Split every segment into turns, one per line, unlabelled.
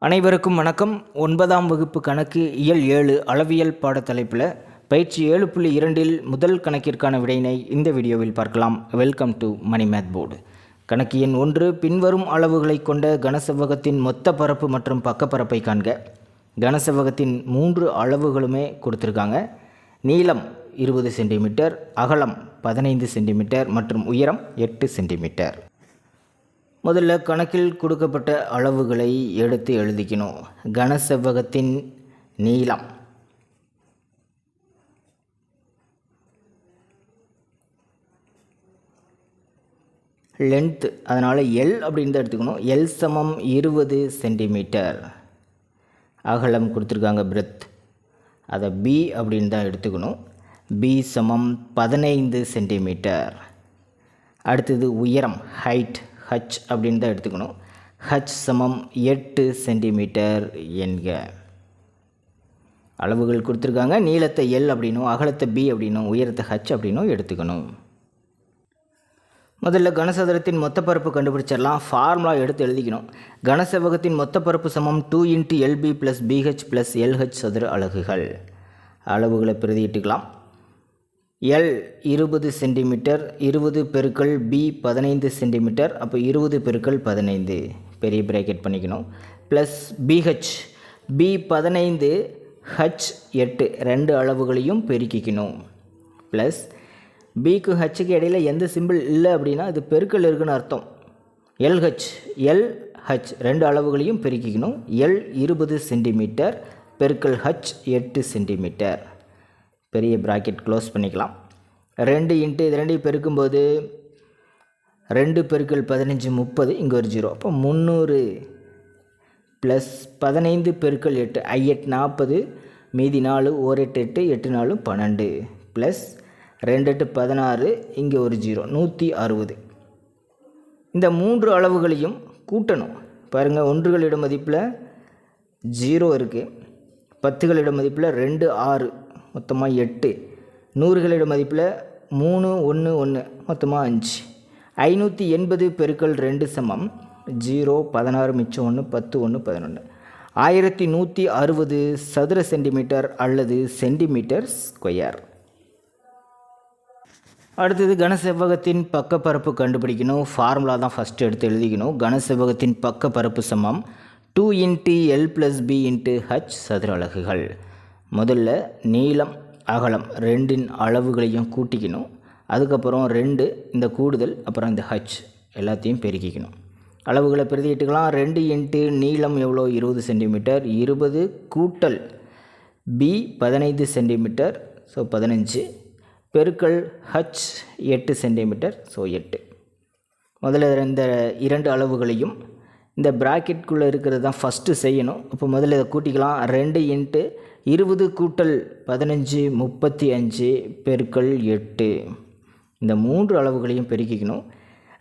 அனைவருக்கும் வணக்கம். 9ஆம் வகுப்பு கணக்கு இயல் 7 அளவியல் பாடத்தலைப்பில் பயிற்சி 7.2 முதல் கணக்கிற்கான விடையினை இந்த வீடியோவில் பார்க்கலாம். Welcome to Mani math board. கணக்கு எண் 1. பின்வரும் அளவுகளை கொண்ட கனசெவ்வகத்தின் மொத்த பரப்பு மற்றும் பக்கப்பரப்பை காண்க. கனசெவ்வகத்தின் 3 அளவுகளுமே கொடுத்துருக்காங்க. நீளம் 20 சென்டிமீட்டர், அகலம் 15 சென்டிமீட்டர் மற்றும் உயரம் 8 சென்டிமீட்டர். முதல்ல கணக்கில் கொடுக்கப்பட்ட அளவுகளை எடுத்து எழுதிக்கணும். கனசெவ்வகத்தின் நீளம் லென்த்து, அதனால் எல் அப்படின்னு தான் எடுத்துக்கணும். எல் சமம் 20 சென்டிமீட்டர். அகலம் கொடுத்துருக்காங்க பிரெத், அதை பி அப்படின்னு தான் எடுத்துக்கணும். பி சமம் 15 சென்டிமீட்டர். அடுத்தது உயரம் ஹைட், ஹச் அப்படின்னு தான் எடுத்துக்கணும். ஹச் சமம் 8 சென்டிமீட்டர் என்க. அளவுகள் கொடுத்துருக்காங்க. நீளத்தை எல் அப்படின்னும், அகலத்தை பி அப்படின்னும், உயரத்தை ஹச் அப்படின்னும் எடுத்துக்கணும். முதல்ல கனசதுரத்தின் மொத்த பரப்பு கண்டுபிடிச்சிடலாம். ஃபார்முலா எடுத்து எழுதிக்கணும். கனசெவ்வகத்தின் மொத்த பரப்பு சமம் 2 × LB + BH + LH சதுர அலகுகள். அளவுகளை பிரதியிட்டுக்கலாம். எல் 20 சென்டிமீட்டர், 20 × பி 15 சென்டிமீட்டர், அப்போ 20 × 15 பெரிய ப்ராக்கெட் பண்ணிக்கணும். ப்ளஸ் பிஹெச், பி 15, ஹச் 8, ரெண்டு அளவுகளையும் பெருக்கிக்கணும். ப்ளஸ் பிக்கு ஹச்சுக்கு இடையில் எந்த சிம்பிள் இல்லை அப்படின்னா இது பெருக்கல் இருக்குன்னு அர்த்தம். எல்ஹெச், எல்ஹெச் ரெண்டு அளவுகளையும் பெருக்கிக்கணும். எல் 20 சென்டிமீட்டர் பெருக்கல் ஹச் 8 சென்டிமீட்டர். பெரிய ப்ராக்கெட் க்ளோஸ் பண்ணிக்கலாம். 2 × இது ரெண்டையும் பெருக்கும்போது 2 × 15 30, இங்கே ஒரு 0, அப்போ 300 ப்ளஸ் 15 × 8 8 40, மீதி 4 1 8 8 8 4 12 ப்ளஸ் 2 8 16, இங்கே ஒரு 0 160. இந்த 3 அளவுகளையும் கூட்டணும். பாருங்கள், ஒன்றுகளிட மதிப்பில் 0 இருக்குது, 10களிட மதிப்பில் 2 6, மொத்தமாக 8, 100களிட மதிப்பில் 3 1 1, மொத்தமாக 5. 580 × 2 சமம் 0 16, மிச்சம் 1 10 1 11, 1160 சதுர சென்டிமீட்டர் அல்லது சென்டிமீட்டர் ஸ்கொயர். அடுத்தது கனசெவ்வகத்தின் பக்கப்பரப்பு கண்டுபிடிக்கணும். ஃபார்முலா தான் ஃபஸ்ட்டு எடுத்து எழுதிக்கணும். கனசெவ்வகத்தின் பக்கப்பரப்பு சமம் 2 × L + B × H சதுர அலகுகள். முதல்ல நீளம் அகலம் ரெண்டின் அளவுகளையும் கூட்டிக்கணும். அதுக்கப்புறம் 2 இந்த கூடுதல், அப்புறம் இந்த ஹச் எல்லாத்தையும் பெருக்கிக்கணும். அளவுகளை பிரதியிட்டுக்கலாம். 2 × நீளம் எவ்வளோ 20 சென்டிமீட்டர், 20 கூட்டல் பி 15 சென்டிமீட்டர், ஸோ 15 பெருக்கல் ஹச் 8 சென்டிமீட்டர், ஸோ 8. முதல்ல இந்த 2 அளவுகளையும் இந்த ப்ராக்கெட்குள்ளே இருக்கிறது தான் ஃபஸ்ட்டு செய்யணும். அப்போ முதல்ல இதை கூட்டிக்கலாம். 2 × 20 கூட்டல் 15 35 பெருக்கல் 8. இந்த 3 அளவுகளையும் பெருக்கிக்கணும்.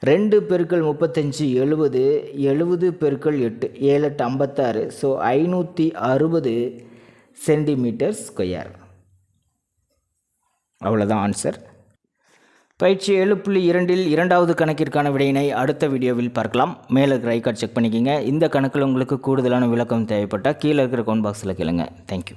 2 × 35 70, 70 × 8 7 8 56, ஸோ 560 சென்டிமீட்டர் ஸ்கொயர். அவ்வளோதான் ஆன்சர். பயிற்சி 7.2 இரண்டாவது கணக்கிற்கான விடையினை அடுத்த வீடியோவில் பார்க்கலாம். மேலே இருக்கிற ஐகார்ட் செக் பண்ணிக்கிங்க. இந்த கணக்கில் உங்களுக்கு கூடுதலான விளக்கம் தேவைப்பட்டால் கீழே இருக்கிற கமெண்ட் பாக்ஸில் கேளுங்க. தேங்க்யூ.